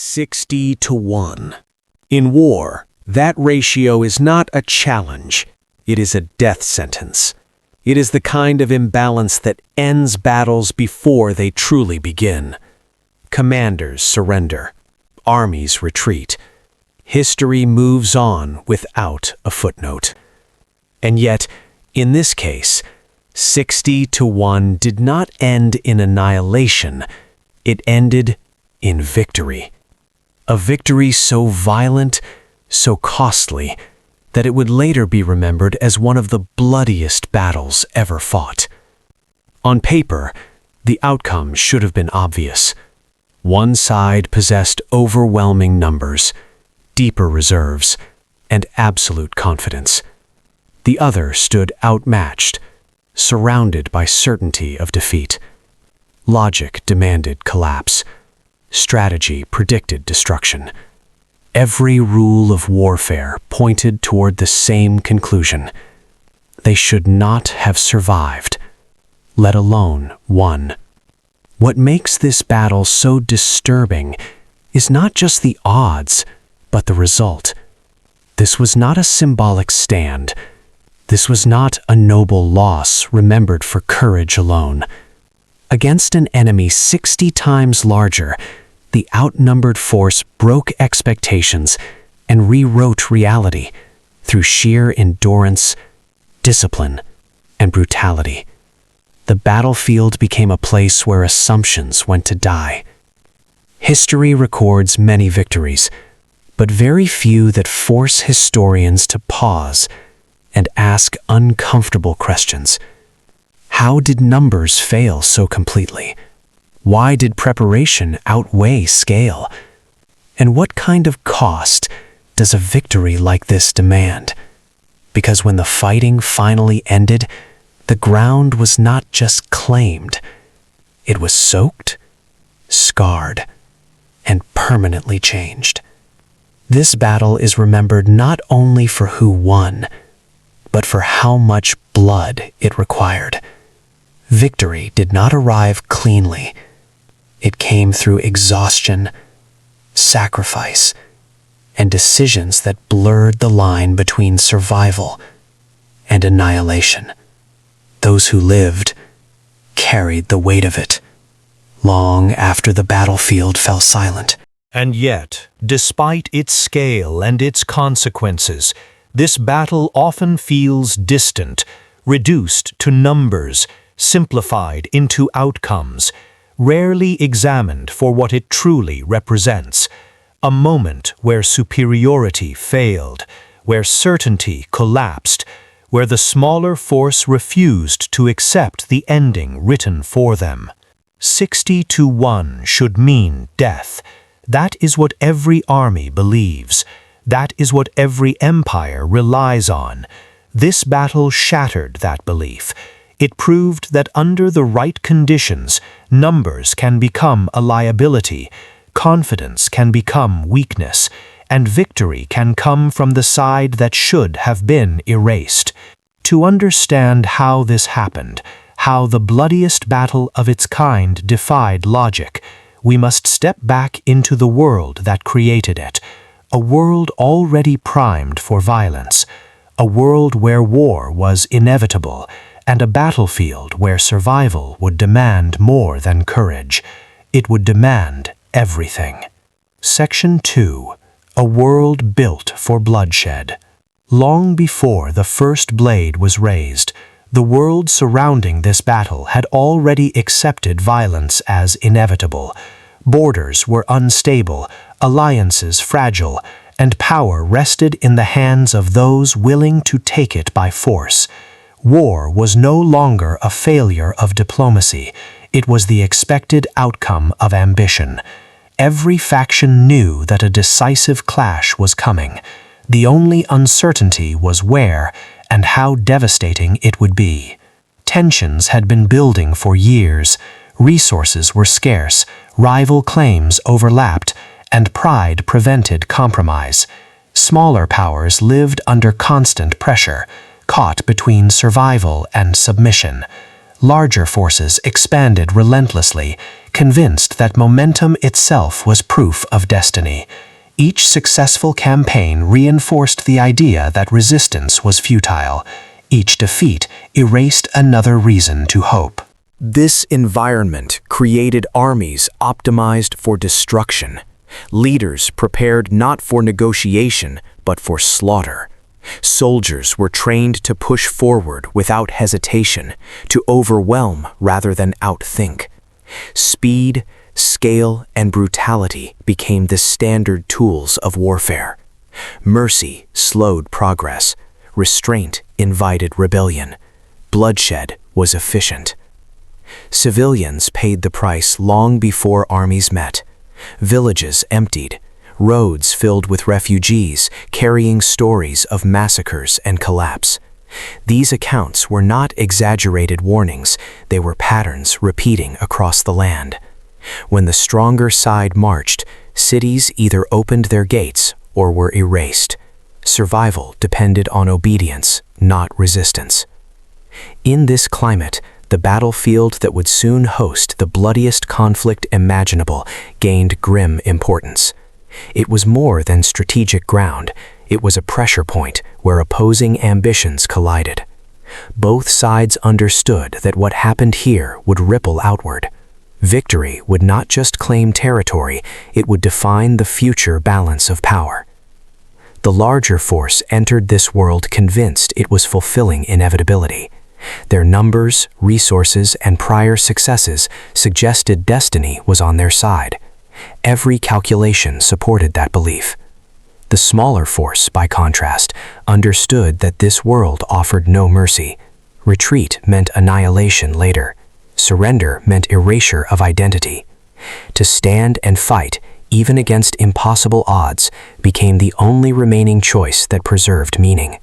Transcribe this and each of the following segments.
60 to 1. In war, that ratio is not a challenge, it is a death sentence. It is the kind of imbalance that ends battles before they truly begin. Commanders surrender. Armies retreat. History moves on without a footnote. And yet, in this case, 60 to 1 did not end in annihilation. It ended in victory. A victory so violent, so costly, that it would later be remembered as one of the bloodiest battles ever fought. On paper, the outcome should have been obvious. One side possessed overwhelming numbers, deeper reserves, and absolute confidence. The other stood outmatched, surrounded by certainty of defeat. Logic demanded collapse. Strategy predicted destruction. Every rule of warfare pointed toward the same conclusion. They should not have survived, let alone won. What makes this battle so disturbing is not just the odds, but the result. This was not a symbolic stand. This was not a noble loss remembered for courage alone. Against an enemy 60 times larger, the outnumbered force broke expectations and rewrote reality through sheer endurance, discipline, and brutality. The battlefield became a place where assumptions went to die. History records many victories, but very few that force historians to pause and ask uncomfortable questions. How did numbers fail so completely? Why did preparation outweigh scale? And what kind of cost does a victory like this demand? Because when the fighting finally ended, the ground was not just claimed. It was soaked, scarred, and permanently changed. This battle is remembered not only for who won, but for how much blood it required. Victory did not arrive cleanly. It came through exhaustion, sacrifice, and decisions that blurred the line between survival and annihilation. Those who lived carried the weight of it, long after the battlefield fell silent. And yet, despite its scale and its consequences, this battle often feels distant, reduced to numbers, simplified into outcomes, rarely examined for what it truly represents. A moment where superiority failed, where certainty collapsed, where the smaller force refused to accept the ending written for them. 60 to 1 should mean death. That is what every army believes. That is what every empire relies on. This battle shattered that belief. It proved that under the right conditions, numbers can become a liability, confidence can become weakness, and victory can come from the side that should have been erased. To understand how this happened, how the bloodiest battle of its kind defied logic, we must step back into the world that created it, a world already primed for violence, a world where war was inevitable, and a battlefield where survival would demand more than courage. It would demand everything. Section 2. A world built for bloodshed. Long before the first blade was raised, the world surrounding this battle had already accepted violence as inevitable. Borders were unstable, alliances fragile, and power rested in the hands of those willing to take it by force. War was no longer a failure of diplomacy. It was the expected outcome of ambition. Every faction knew that a decisive clash was coming. The only uncertainty was where and how devastating it would be. Tensions had been building for years. Resources were scarce, rival claims overlapped, and pride prevented compromise. Smaller powers lived under constant pressure, caught between survival and submission. larger forces expanded relentlessly, convinced that momentum itself was proof of destiny. Each successful campaign reinforced the idea that resistance was futile. Each defeat erased another reason to hope. This environment created armies optimized for destruction, leaders prepared not for negotiation but for slaughter. Soldiers were trained to push forward without hesitation, to overwhelm rather than outthink. Speed, scale, and brutality became the standard tools of warfare. Mercy slowed progress. Restraint invited rebellion. Bloodshed was efficient. Civilians paid the price long before armies met. Villages emptied, roads filled with refugees carrying stories of massacres and collapse. These accounts were not exaggerated warnings, they were patterns repeating across the land. When the stronger side marched, cities either opened their gates or were erased. Survival depended on obedience, not resistance. In this climate, the battlefield that would soon host the bloodiest conflict imaginable gained grim importance. It was more than strategic ground, it was a pressure point where opposing ambitions collided. Both sides understood that what happened here would ripple outward. Victory would not just claim territory, it would define the future balance of power. The larger force entered this world convinced it was fulfilling inevitability. Their numbers, resources, and prior successes suggested destiny was on their side. Every calculation supported that belief. The smaller force, by contrast, understood that this world offered no mercy. Retreat meant annihilation later. Surrender meant erasure of identity. To stand and fight, even against impossible odds, became the only remaining choice that preserved meaning.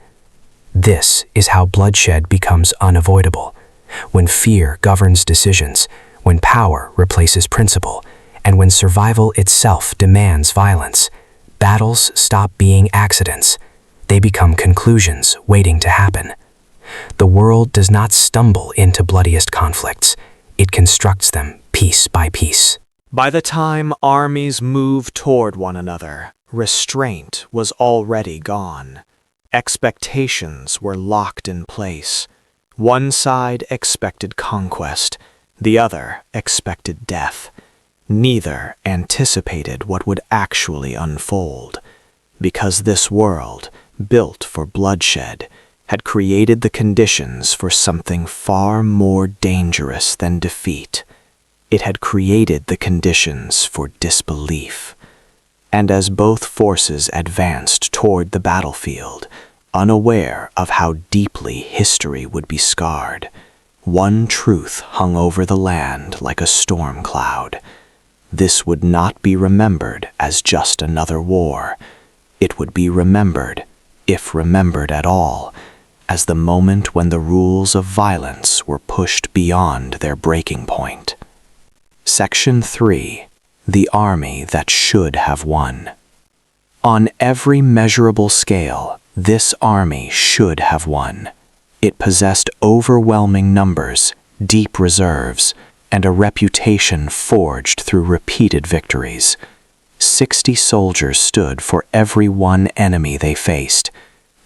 This is how bloodshed becomes unavoidable. When fear governs decisions, when power replaces principle, and when survival itself demands violence, battles stop being accidents. They become conclusions waiting to happen. The world does not stumble into bloodiest conflicts. It constructs them piece by piece. By the time armies moved toward one another, restraint was already gone. Expectations were locked in place. One side expected conquest, the other expected death. Neither anticipated what would actually unfold, because this world, built for bloodshed, had created the conditions for something far more dangerous than defeat. It had created the conditions for disbelief. And as both forces advanced toward the battlefield, unaware of how deeply history would be scarred, one truth hung over the land like a storm cloud. This would not be remembered as just another war. It would be remembered, if remembered at all, as the moment when the rules of violence were pushed beyond their breaking point. Section 3. The Army That Should Have Won. On every measurable scale, this army should have won. It possessed overwhelming numbers, deep reserves, and a reputation forged through repeated victories. 60 soldiers stood for every one enemy they faced.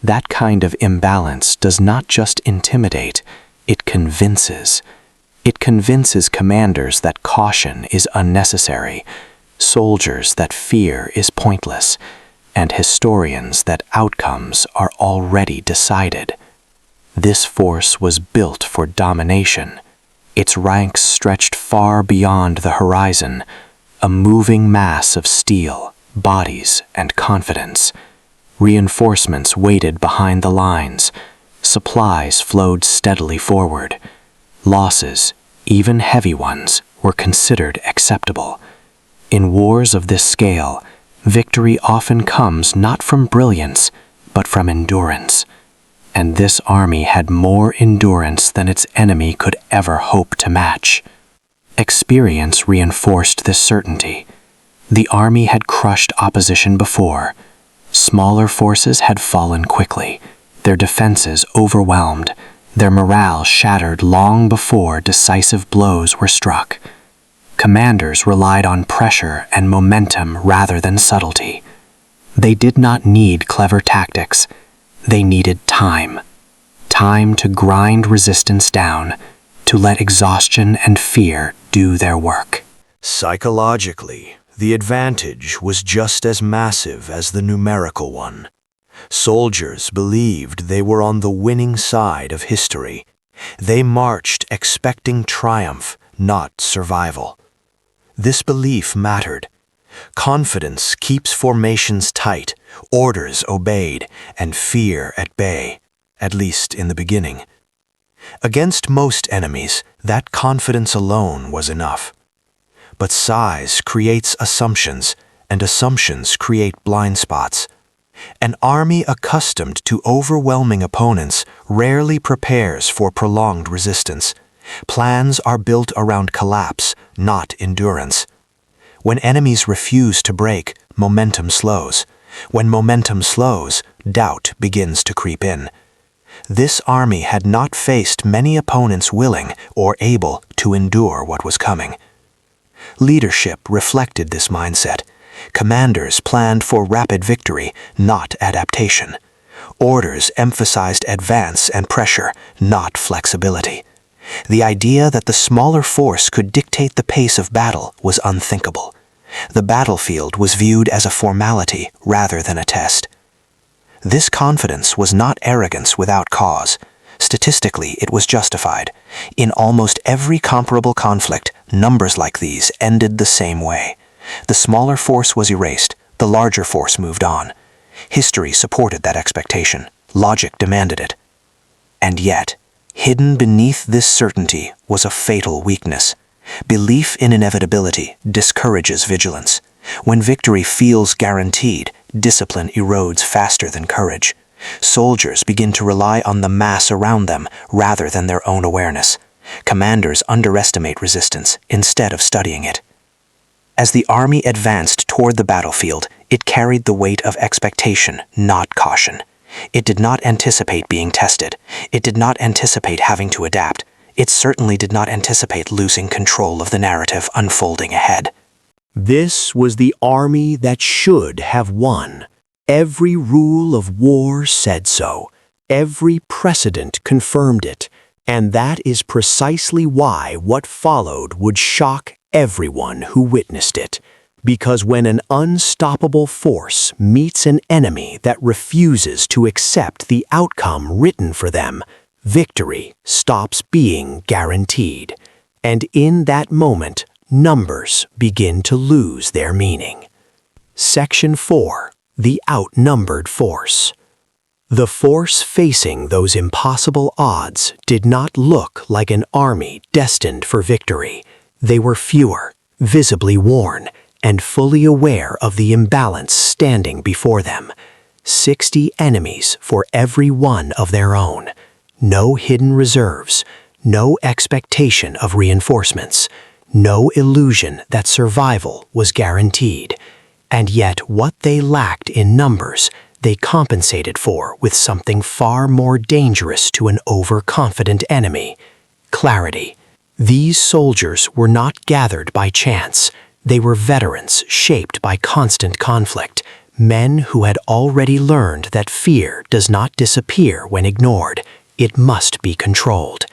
That kind of imbalance does not just intimidate, it convinces. It convinces commanders that caution is unnecessary, soldiers that fear is pointless, and historians that outcomes are already decided. This force was built for domination. Its ranks stretched far beyond the horizon, a moving mass of steel, bodies, and confidence. Reinforcements waited behind the lines. Supplies flowed steadily forward. Losses, even heavy ones, were considered acceptable. In wars of this scale, victory often comes not from brilliance, but from endurance. And this army had more endurance than its enemy could ever hope to match. Experience reinforced this certainty. The army had crushed opposition before. Smaller forces had fallen quickly, their defenses overwhelmed, their morale shattered long before decisive blows were struck. Commanders relied on pressure and momentum rather than subtlety. They did not need clever tactics. They needed time. Time to grind resistance down, to let exhaustion and fear do their work. Psychologically, the advantage was just as massive as the numerical one. Soldiers believed they were on the winning side of history. They marched expecting triumph, not survival. This belief mattered. Confidence keeps formations tight, orders obeyed, and fear at bay, at least in the beginning. Against most enemies, that confidence alone was enough. But size creates assumptions, and assumptions create blind spots. An army accustomed to overwhelming opponents rarely prepares for prolonged resistance. Plans are built around collapse, not endurance. When enemies refuse to break, momentum slows. When momentum slows, doubt begins to creep in. This army had not faced many opponents willing or able to endure what was coming. Leadership reflected this mindset. Commanders planned for rapid victory, not adaptation. Orders emphasized advance and pressure, not flexibility. The idea that the smaller force could dictate the pace of battle was unthinkable. The battlefield was viewed as a formality rather than a test. This confidence was not arrogance without cause. Statistically, it was justified. In almost every comparable conflict, numbers like these ended the same way. The smaller force was erased, the larger force moved on. History supported that expectation. Logic demanded it. And yet, hidden beneath this certainty was a fatal weakness. Belief in inevitability discourages vigilance. When victory feels guaranteed, discipline erodes faster than courage. Soldiers begin to rely on the mass around them rather than their own awareness. Commanders underestimate resistance instead of studying it. As the army advanced toward the battlefield, it carried the weight of expectation, not caution. It did not anticipate being tested. It did not anticipate having to adapt. It certainly did not anticipate losing control of the narrative unfolding ahead. This was the army that should have won. Every rule of war said so. Every precedent confirmed it. And that is precisely why what followed would shock everyone who witnessed it. Because when an unstoppable force meets an enemy that refuses to accept the outcome written for them, victory stops being guaranteed. And in that moment, numbers begin to lose their meaning. Section 4. The outnumbered force. The force facing those impossible odds did not look like an army destined for victory. They were fewer, visibly worn, and fully aware of the imbalance standing before them. 60 enemies for every one of their own. No hidden reserves, no expectation of reinforcements, no illusion that survival was guaranteed. And yet what they lacked in numbers, they compensated for with something far more dangerous to an overconfident enemy: clarity. These soldiers were not gathered by chance. They were veterans shaped by constant conflict, men who had already learned that fear does not disappear when ignored. It must be controlled.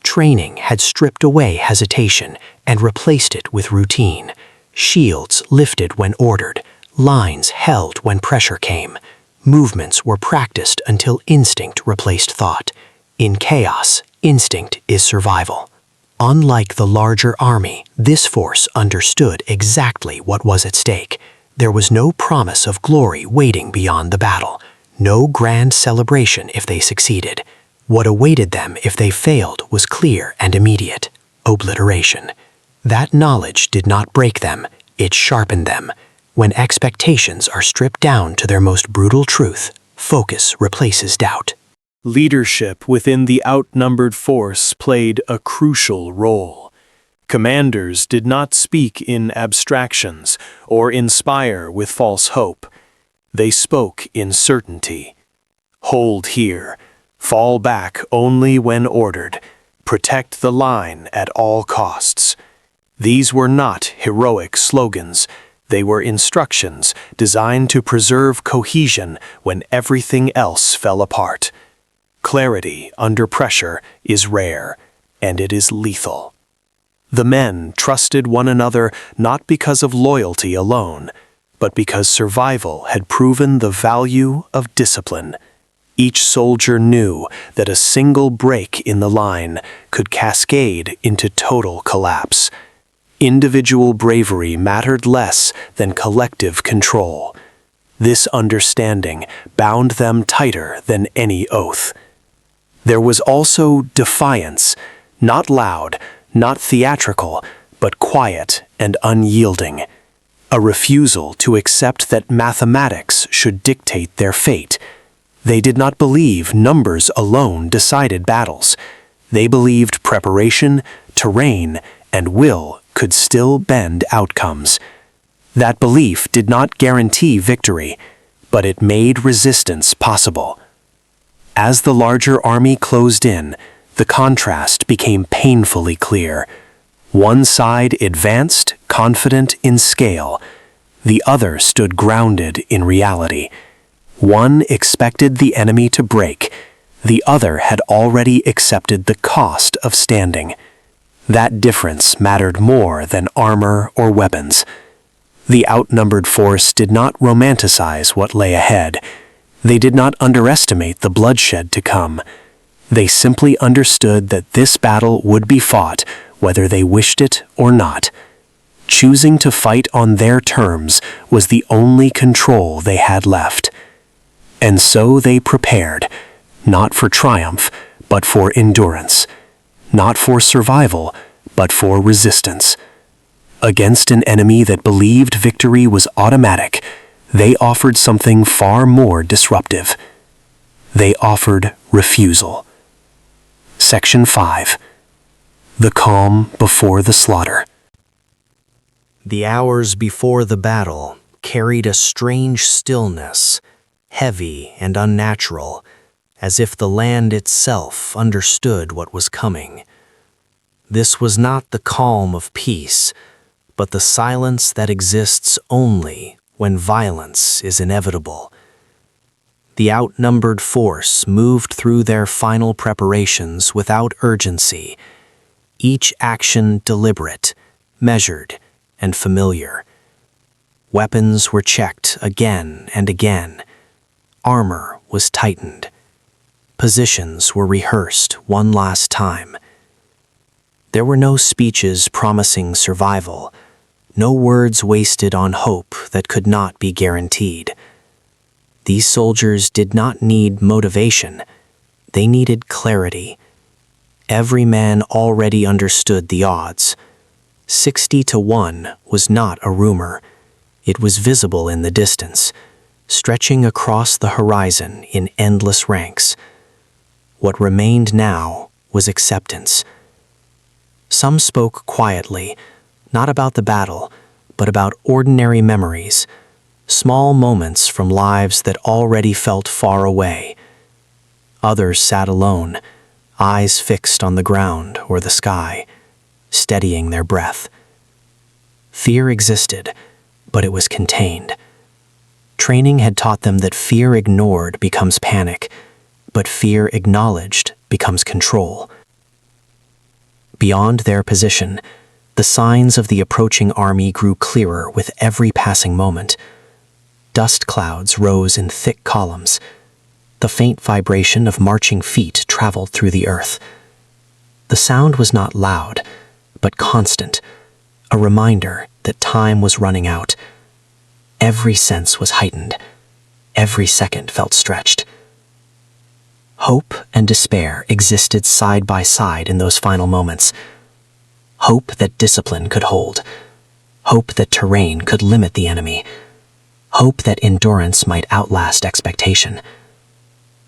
Training had stripped away hesitation and replaced it with routine. Shields lifted when ordered, lines held when pressure came. Movements were practiced until instinct replaced thought. In chaos, instinct is survival. Unlike the larger army, this force understood exactly what was at stake. There was no promise of glory waiting beyond the battle, no grand celebration if they succeeded. What awaited them if they failed was clear and immediate: obliteration. That knowledge did not break them, it sharpened them. When expectations are stripped down to their most brutal truth, focus replaces doubt. Leadership within the outnumbered force played a crucial role. Commanders did not speak in abstractions or inspire with false hope. They spoke in certainty. Hold here. Fall back only when ordered. Protect the line at all costs. These were not heroic slogans. They were instructions designed to preserve cohesion when everything else fell apart. Clarity under pressure is rare, and it is lethal. The men trusted one another not because of loyalty alone, but because survival had proven the value of discipline. Each soldier knew that a single break in the line could cascade into total collapse. Individual bravery mattered less than collective control. This understanding bound them tighter than any oath. There was also defiance, not loud, not theatrical, but quiet and unyielding. A refusal to accept that mathematics should dictate their fate. They did not believe numbers alone decided battles. They believed preparation, terrain, and will could still bend outcomes. That belief did not guarantee victory, but it made resistance possible. As the larger army closed in, the contrast became painfully clear. One side advanced, confident in scale. The other stood grounded in reality. One expected the enemy to break. The other had already accepted the cost of standing. That difference mattered more than armor or weapons. The outnumbered force did not romanticize what lay ahead. They did not underestimate the bloodshed to come. They simply understood that this battle would be fought, whether they wished it or not. Choosing to fight on their terms was the only control they had left. And so they prepared, not for triumph, but for endurance. Not for survival, but for resistance. Against an enemy that believed victory was automatic, they offered something far more disruptive. They offered refusal. Section 5. The calm before the slaughter. The hours before the battle carried a strange stillness, heavy and unnatural, as if the land itself understood what was coming. This was not the calm of peace, but the silence that exists only when violence is inevitable. The outnumbered force moved through their final preparations without urgency, each action deliberate, measured, and familiar. Weapons were checked again and again. Armor was tightened. Positions were rehearsed one last time. There were no speeches promising survival, no words wasted on hope that could not be guaranteed. These soldiers did not need motivation, they needed clarity. Every man already understood the odds. 60-1 was not a rumor. It was visible in the distance, stretching across the horizon in endless ranks. What remained now was acceptance. Some spoke quietly, not about the battle, but about ordinary memories, small moments from lives that already felt far away. Others sat alone, eyes fixed on the ground or the sky, steadying their breath. Fear existed, but it was contained. Training had taught them that fear ignored becomes panic, but fear acknowledged becomes control. Beyond their position, the signs of the approaching army grew clearer with every passing moment. Dust clouds rose in thick columns. The faint vibration of marching feet traveled through the earth. The sound was not loud, but constant, a reminder that time was running out. Every sense was heightened. Every second felt stretched. Hope and despair existed side by side in those final moments. Hope that discipline could hold. Hope that terrain could limit the enemy. Hope that endurance might outlast expectation.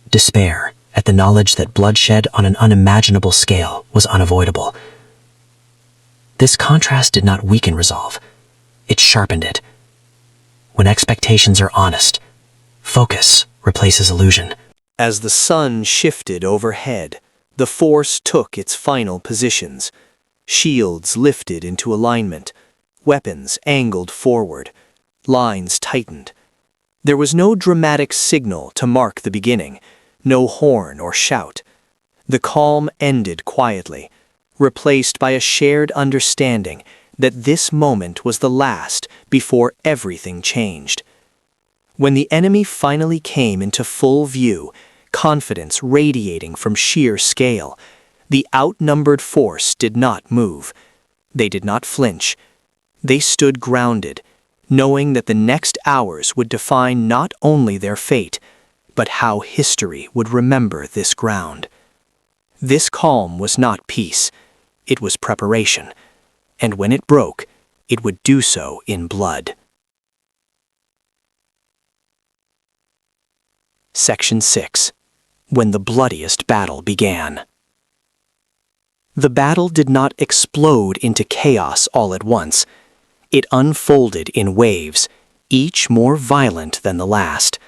Despair at the knowledge that bloodshed on an unimaginable scale was unavoidable. This contrast did not weaken resolve. It sharpened it. When expectations are honest, focus replaces illusion. As the sun shifted overhead, the force took its final positions. Shields lifted into alignment, weapons angled forward, lines tightened. There was no dramatic signal to mark the beginning, no horn or shout. The calm ended quietly, replaced by a shared understanding that this moment was the last before everything changed. When the enemy finally came into full view, confidence radiating from sheer scale, the outnumbered force did not move. They did not flinch. They stood grounded, knowing that the next hours would define not only their fate, but how history would remember this ground. This calm was not peace, it was preparation, and when it broke, it would do so in blood. Section 6. When the bloodiest battle began. The battle did not explode into chaos all at once. It unfolded in waves, each more violent than the last.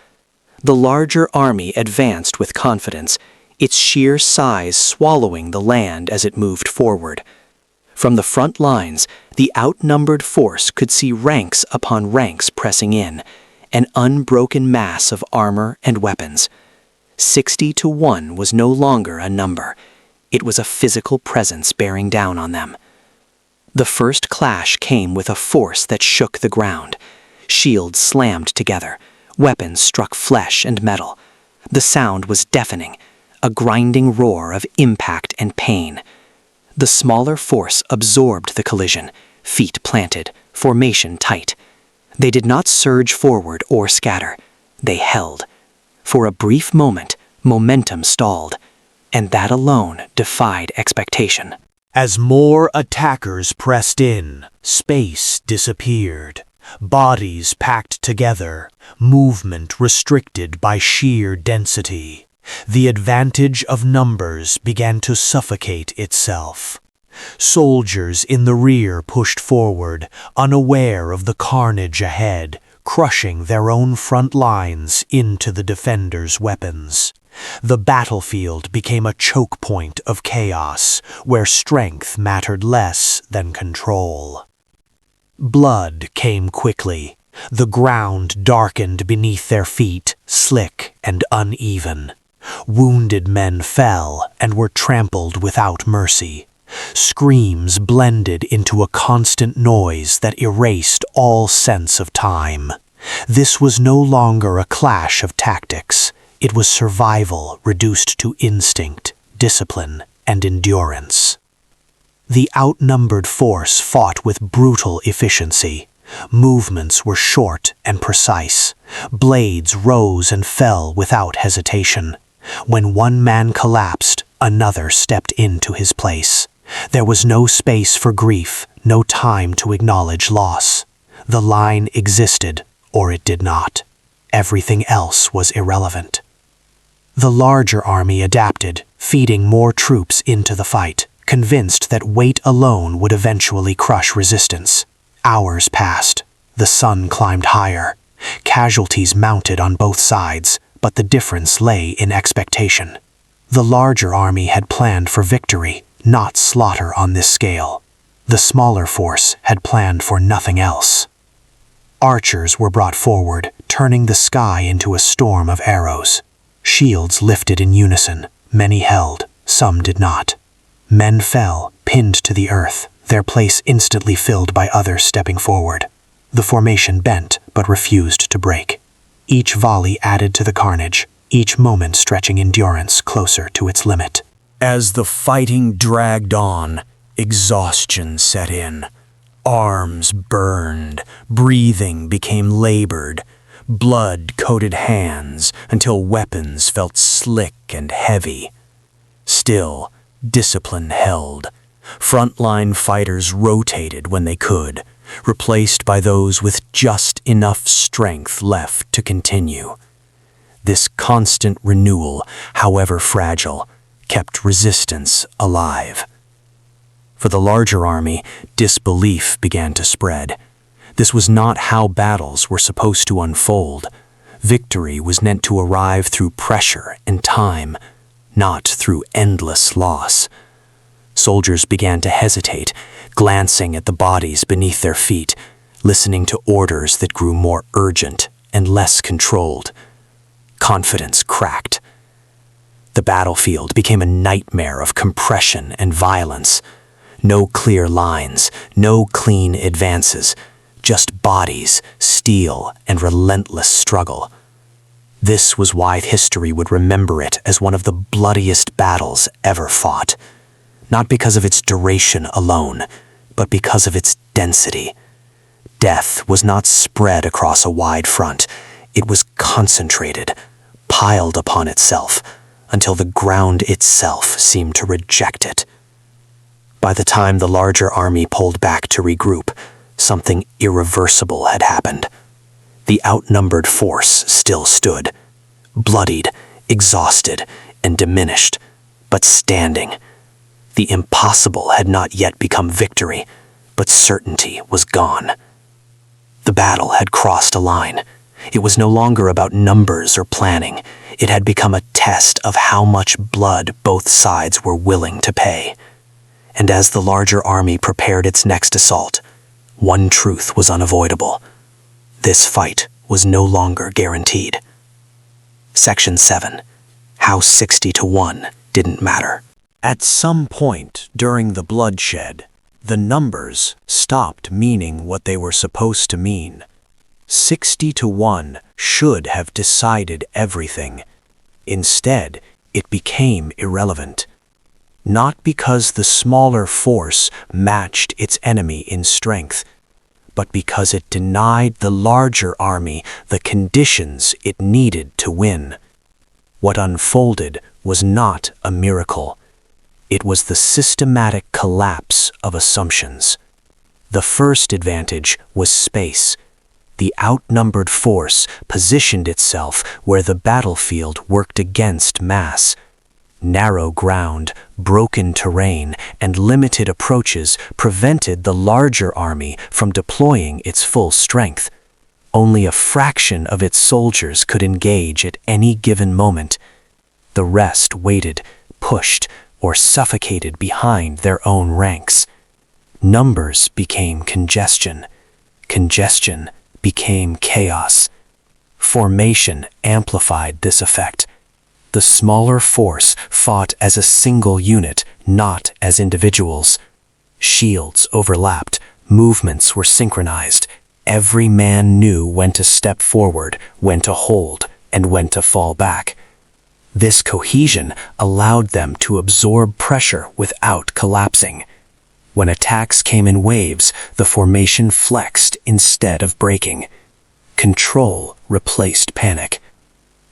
The larger army advanced with confidence, its sheer size swallowing the land as it moved forward. From the front lines, the outnumbered force could see ranks upon ranks pressing in, an unbroken mass of armor and weapons. 60 to 1 was no longer a number. It was a physical presence bearing down on them. The first clash came with a force that shook the ground. Shields slammed together. Weapons struck flesh and metal. The sound was deafening, a grinding roar of impact and pain. The smaller force absorbed the collision, feet planted, formation tight. They did not surge forward or scatter. They held. For a brief moment, momentum stalled, and that alone defied expectation. As more attackers pressed in, space disappeared. Bodies packed together, movement restricted by sheer density. The advantage of numbers began to suffocate itself. Soldiers in the rear pushed forward, unaware of the carnage ahead, crushing their own front lines into the defenders' weapons. The battlefield became a choke point of chaos, where strength mattered less than control. Blood came quickly. The ground darkened beneath their feet, slick and uneven. Wounded men fell and were trampled without mercy. Screams blended into a constant noise that erased all sense of time. This was no longer a clash of tactics. It was survival reduced to instinct, discipline, and endurance. The outnumbered force fought with brutal efficiency. Movements were short and precise. Blades rose and fell without hesitation. When one man collapsed, another stepped into his place. There was no space for grief, no time to acknowledge loss. The line existed, or it did not. Everything else was irrelevant. The larger army adapted, feeding more troops into the fight, convinced that weight alone would eventually crush resistance. Hours passed. The sun climbed higher. Casualties mounted on both sides, but the difference lay in expectation. The larger army had planned for victory, not slaughter on this scale. The smaller force had planned for nothing else. Archers were brought forward, turning the sky into a storm of arrows. Shields lifted in unison. Many held, some did not. Men fell, pinned to the earth, their place instantly filled by others stepping forward. The formation bent, but refused to break. Each volley added to the carnage, each moment stretching endurance closer to its limit. As the fighting dragged on, exhaustion set in. Arms burned, breathing became labored, blood coated hands until weapons felt slick and heavy. Still, discipline held. Frontline fighters rotated when they could, replaced by those with just enough strength left to continue. This constant renewal, however fragile, kept resistance alive. For the larger army, disbelief began to spread. This was not how battles were supposed to unfold. Victory was meant to arrive through pressure and time, not through endless loss. Soldiers began to hesitate, glancing at the bodies beneath their feet, listening to orders that grew more urgent and less controlled. Confidence cracked. The battlefield became a nightmare of compression and violence. No clear lines, no clean advances, just bodies, steel, and relentless struggle. This was why history would remember it as one of the bloodiest battles ever fought. Not because of its duration alone, but because of its density. Death was not spread across a wide front. It was concentrated, piled upon itself, until the ground itself seemed to reject it. By the time the larger army pulled back to regroup, something irreversible had happened. The outnumbered force still stood, bloodied, exhausted, and diminished, but standing. The impossible had not yet become victory, but certainty was gone. The battle had crossed a line. It was no longer about numbers or planning. It had become a test of how much blood both sides were willing to pay. And as the larger army prepared its next assault, one truth was unavoidable. This fight was no longer guaranteed. Section 7. How 60 to 1 didn't matter. At some point during the bloodshed, the numbers stopped meaning what they were supposed to mean. 60 to 1 should have decided everything. Instead, it became irrelevant. Not because the smaller force matched its enemy in strength, but because it denied the larger army the conditions it needed to win. What unfolded was not a miracle. It was the systematic collapse of assumptions. The first advantage was space. The outnumbered force positioned itself where the battlefield worked against mass. Narrow ground, broken terrain, and limited approaches prevented the larger army from deploying its full strength. Only a fraction of its soldiers could engage at any given moment. The rest waited, pushed, or suffocated behind their own ranks. Numbers became congestion. Congestion became chaos. Formation amplified this effect. The smaller force fought as a single unit, not as individuals. Shields overlapped, movements were synchronized. Every man knew when to step forward, when to hold, and when to fall back. This cohesion allowed them to absorb pressure without collapsing. When attacks came in waves, the formation flexed instead of breaking. Control replaced panic.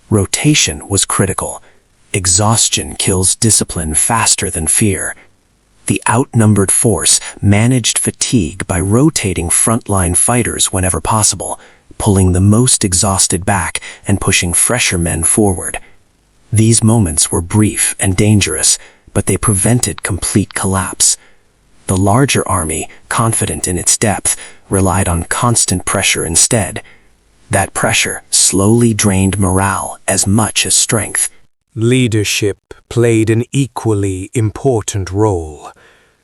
Rotation was critical. Exhaustion kills discipline faster than fear. The outnumbered force managed fatigue by rotating frontline fighters whenever possible, pulling the most exhausted back and pushing fresher men forward. These moments were brief and dangerous, but they prevented complete collapse. The larger army, confident in its depth, relied on constant pressure instead. That pressure slowly drained morale as much as strength. Leadership played an equally important role.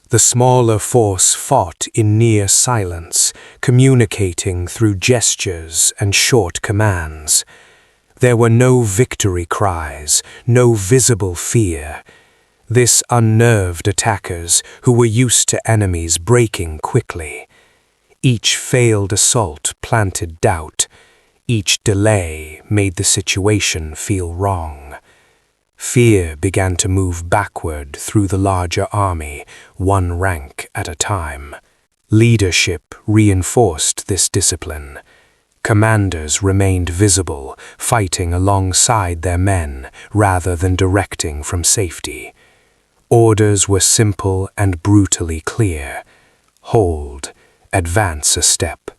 The smaller force fought in near silence, communicating through gestures and short commands. There were no victory cries, no visible fear. This unnerved attackers who were used to enemies breaking quickly. Each failed assault planted doubt. Each delay made the situation feel wrong. Fear began to move backward through the larger army, one rank at a time. Leadership reinforced this discipline. Commanders remained visible, fighting alongside their men rather than directing from safety. Orders were simple and brutally clear. Hold, advance a step,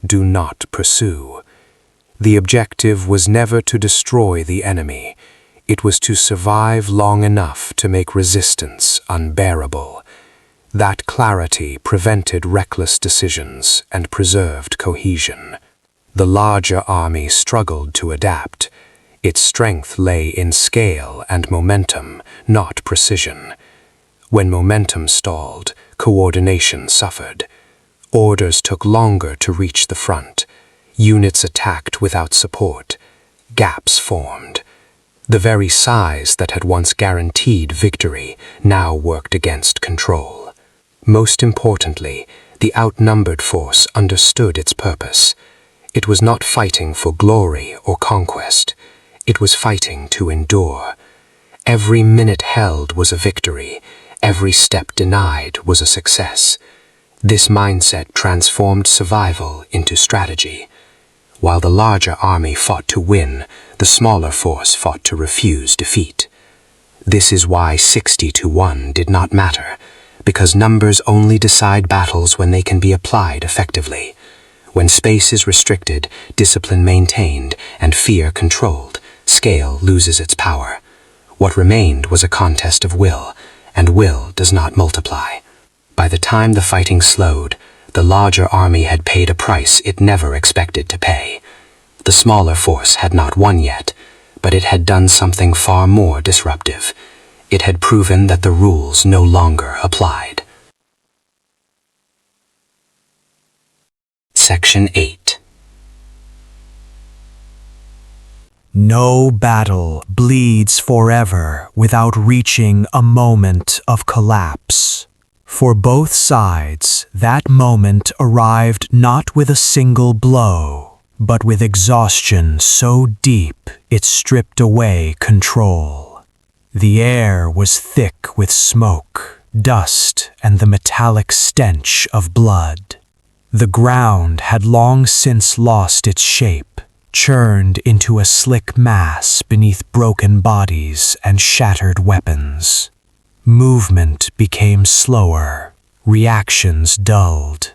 do not pursue. The objective was never to destroy the enemy. It was to survive long enough to make resistance unbearable. That clarity prevented reckless decisions and preserved cohesion. The larger army struggled to adapt. Its strength lay in scale and momentum, not precision. When momentum stalled, coordination suffered. Orders took longer to reach the front. Units attacked without support. Gaps formed. The very size that had once guaranteed victory now worked against control. Most importantly, the outnumbered force understood its purpose. It was not fighting for glory or conquest. It was fighting to endure. Every minute held was a victory. Every step denied was a success. This mindset transformed survival into strategy. While the larger army fought to win, the smaller force fought to refuse defeat. This is why 60-1 did not matter, because numbers only decide battles when they can be applied effectively. When space is restricted, discipline maintained, and fear controlled, scale loses its power. What remained was a contest of will, and will does not multiply. By the time the fighting slowed, the larger army had paid a price it never expected to pay. The smaller force had not won yet, but it had done something far more disruptive. It had proven that the rules no longer applied. Section 8. No battle bleeds forever without reaching a moment of collapse. For both sides, that moment arrived not with a single blow, but with exhaustion so deep it stripped away control. The air was thick with smoke, dust, and the metallic stench of blood. The ground had long since lost its shape, churned into a slick mass beneath broken bodies and shattered weapons. Movement became slower, reactions dulled.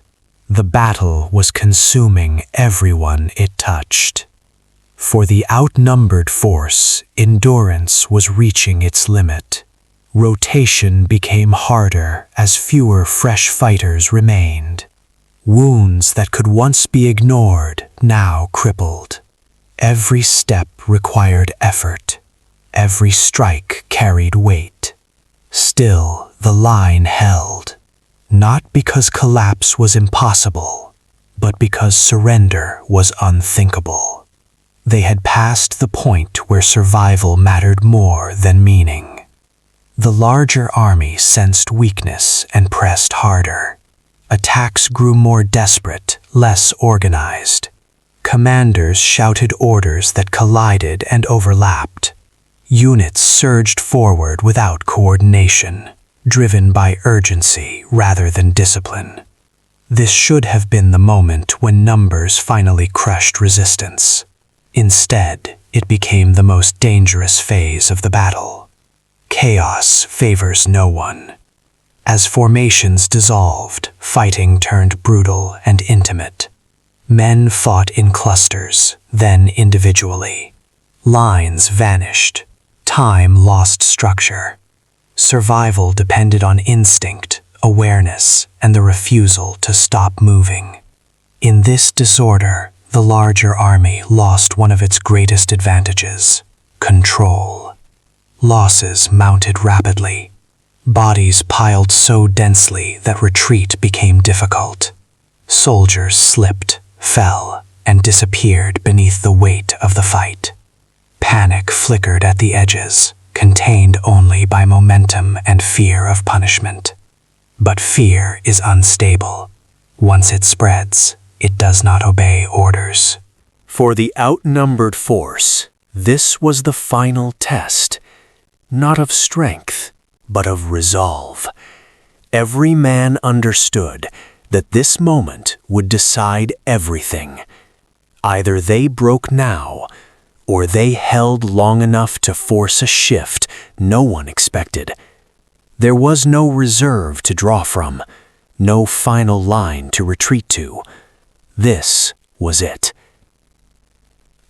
The battle was consuming everyone it touched. For the outnumbered force, endurance was reaching its limit. Rotation became harder as fewer fresh fighters remained. Wounds that could once be ignored now crippled. Every step required effort. Every strike carried weight. Still, the line held, not because collapse was impossible, but because surrender was unthinkable. They had passed the point where survival mattered more than meaning. The larger army sensed weakness and pressed harder. Attacks grew more desperate, less organized. Commanders shouted orders that collided and overlapped. Units surged forward without coordination, driven by urgency rather than discipline. This should have been the moment when numbers finally crushed resistance. Instead, it became the most dangerous phase of the battle. Chaos favors no one. As formations dissolved, fighting turned brutal and intimate. Men fought in clusters, then individually. Lines vanished. Time lost structure. Survival depended on instinct, awareness, and the refusal to stop moving. In this disorder, the larger army lost one of its greatest advantages: control. Losses mounted rapidly. Bodies piled so densely that retreat became difficult. Soldiers slipped, fell, and disappeared beneath the weight of the fight. Panic flickered at the edges, contained only by momentum and fear of punishment. But fear is unstable. Once it spreads, it does not obey orders. For the outnumbered force, this was the final test, not of strength, but of resolve. Every man understood that this moment would decide everything. Either they broke now, or they held long enough to force a shift no one expected. There was no reserve to draw from, no final line to retreat to. This was it.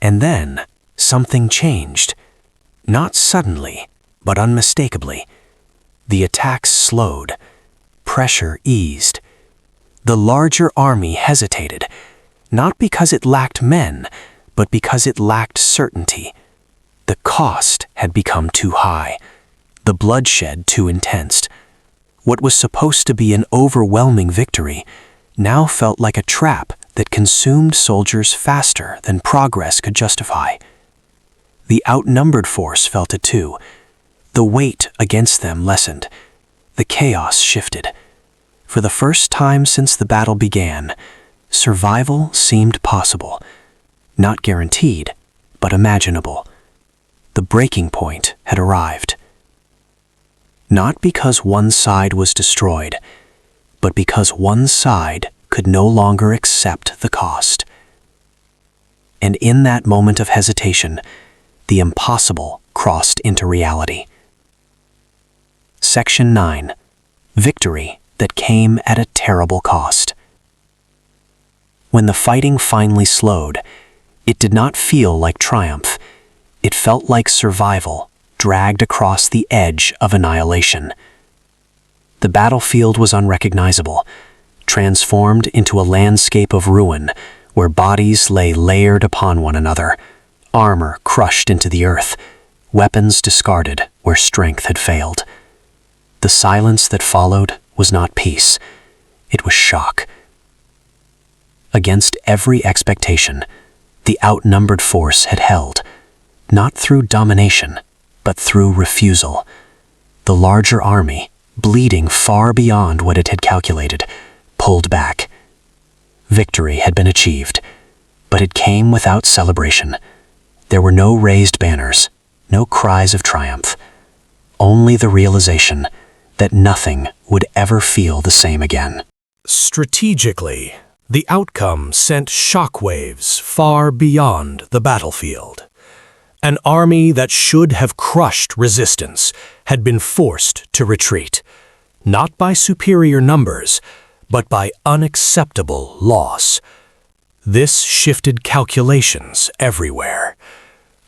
And then something changed. Not suddenly, but unmistakably. The attacks slowed. Pressure eased. The larger army hesitated, not because it lacked men, but because it lacked certainty. The cost had become too high, the bloodshed too intense. What was supposed to be an overwhelming victory now felt like a trap that consumed soldiers faster than progress could justify. The outnumbered force felt it too. The weight against them lessened. The chaos shifted. For the first time since the battle began, survival seemed possible. Not guaranteed, but imaginable. The breaking point had arrived. Not because one side was destroyed, but because one side could no longer accept the cost. And in that moment of hesitation, the impossible crossed into reality. Section 9. Victory that came at a terrible cost. When the fighting finally slowed, it did not feel like triumph. It felt like survival, dragged across the edge of annihilation. The battlefield was unrecognizable, transformed into a landscape of ruin where bodies lay layered upon one another, armor crushed into the earth, weapons discarded where strength had failed. The silence that followed was not peace, it was shock. Against every expectation, the outnumbered force had held, not through domination, but through refusal. The larger army, bleeding far beyond what it had calculated, pulled back. Victory had been achieved, but it came without celebration. There were no raised banners, no cries of triumph, only the realization that nothing would ever feel the same again. Strategically, the outcome sent shockwaves far beyond the battlefield. An army that should have crushed resistance had been forced to retreat, not by superior numbers, but by unacceptable loss. This shifted calculations everywhere.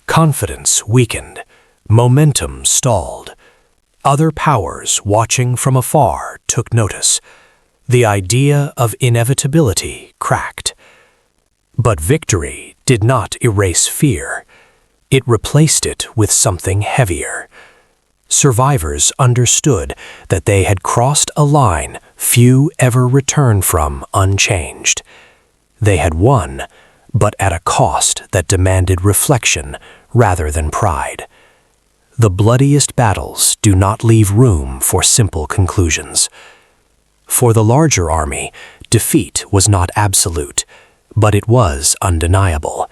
Confidence weakened, momentum stalled. Other powers watching from afar took notice. The idea of inevitability cracked. But victory did not erase fear. It replaced it with something heavier. Survivors understood that they had crossed a line few ever return from unchanged. They had won, but at a cost that demanded reflection rather than pride. The bloodiest battles do not leave room for simple conclusions. For the larger army, defeat was not absolute, but it was undeniable.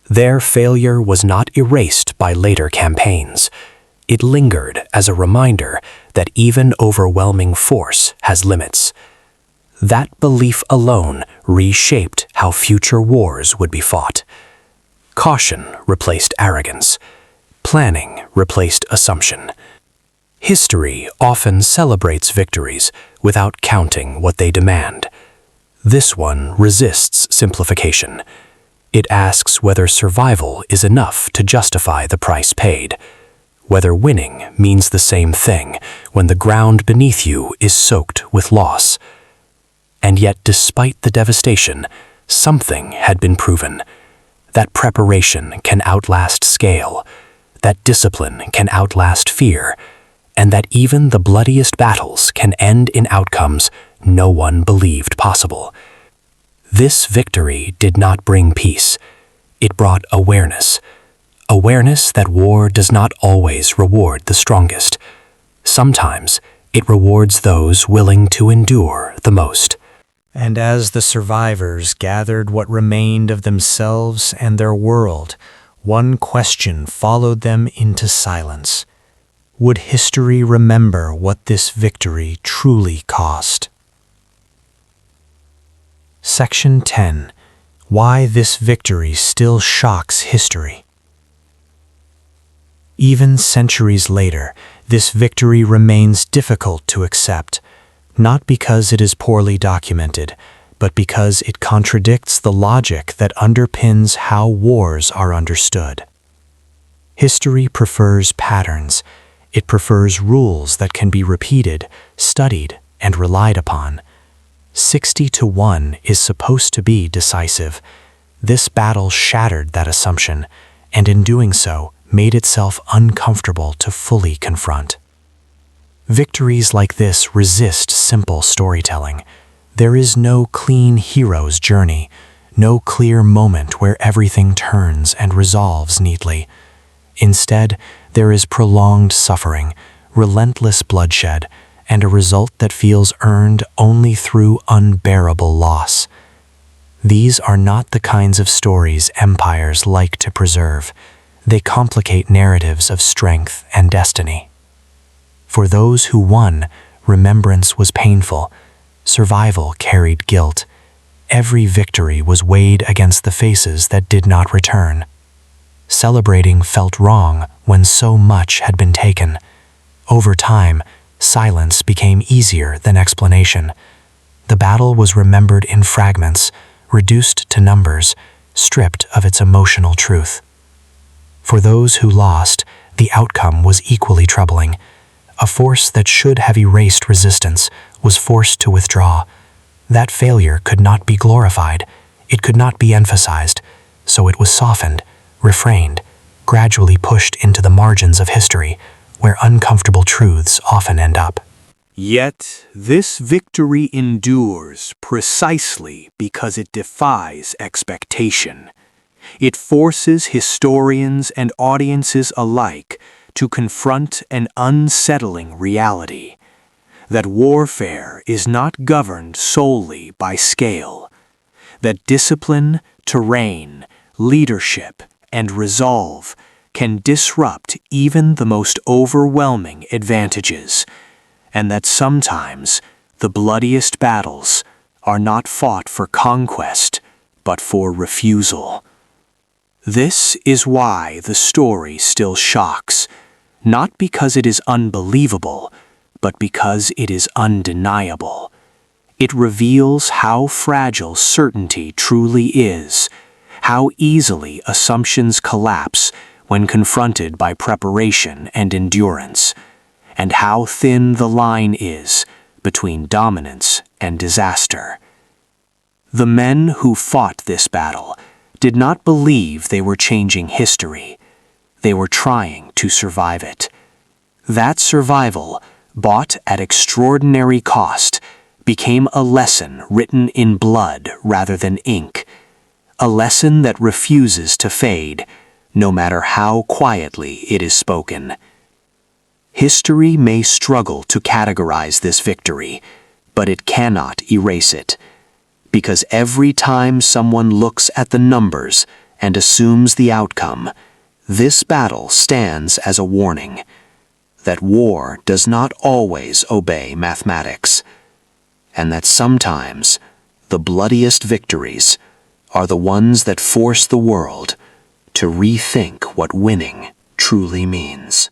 Their failure was not erased by later campaigns. It lingered as a reminder that even overwhelming force has limits. That belief alone reshaped how future wars would be fought. Caution replaced arrogance. Planning replaced assumption. History often celebrates victories without counting what they demand. This one resists simplification. It asks whether survival is enough to justify the price paid, whether winning means the same thing when the ground beneath you is soaked with loss. And yet, despite the devastation, something had been proven. That preparation can outlast scale, that discipline can outlast fear, and that even the bloodiest battles can end in outcomes no one believed possible. This victory did not bring peace. It brought awareness. Awareness that war does not always reward the strongest. Sometimes it rewards those willing to endure the most. And as the survivors gathered what remained of themselves and their world, one question followed them into silence. Would history remember what this victory truly cost? Section 10. Why this victory still shocks history. Even centuries later, this victory remains difficult to accept, not because it is poorly documented, but because it contradicts the logic that underpins how wars are understood. History prefers patterns. It prefers rules that can be repeated, studied, and relied upon. 60-1 is supposed to be decisive. This battle shattered that assumption, and in doing so, made itself uncomfortable to fully confront. Victories like this resist simple storytelling. There is no clean hero's journey, no clear moment where everything turns and resolves neatly. Instead, there is prolonged suffering, relentless bloodshed, and a result that feels earned only through unbearable loss. These are not the kinds of stories empires like to preserve. They complicate narratives of strength and destiny. For those who won, remembrance was painful. Survival carried guilt. Every victory was weighed against the faces that did not return. Celebrating felt wrong when so much had been taken. Over time, silence became easier than explanation. The battle was remembered in fragments, reduced to numbers, stripped of its emotional truth. For those who lost, the outcome was equally troubling. A force that should have erased resistance was forced to withdraw. That failure could not be glorified. It could not be emphasized, so it was softened, refrained, gradually pushed into the margins of history, where uncomfortable truths often end up. Yet, this victory endures precisely because it defies expectation. It forces historians and audiences alike to confront an unsettling reality: that warfare is not governed solely by scale, that discipline, terrain, leadership, and resolve can disrupt even the most overwhelming advantages, and that sometimes the bloodiest battles are not fought for conquest, but for refusal. This is why the story still shocks, not because it is unbelievable, but because it is undeniable. It reveals how fragile certainty truly is, how easily assumptions collapse when confronted by preparation and endurance, and how thin the line is between dominance and disaster. The men who fought this battle did not believe they were changing history. They were trying to survive it. That survival, bought at extraordinary cost, became a lesson written in blood rather than ink, a lesson that refuses to fade, no matter how quietly it is spoken. History may struggle to categorize this victory, but it cannot erase it, because every time someone looks at the numbers and assumes the outcome, this battle stands as a warning that war does not always obey mathematics, and that sometimes the bloodiest victories are the ones that force the world to rethink what winning truly means.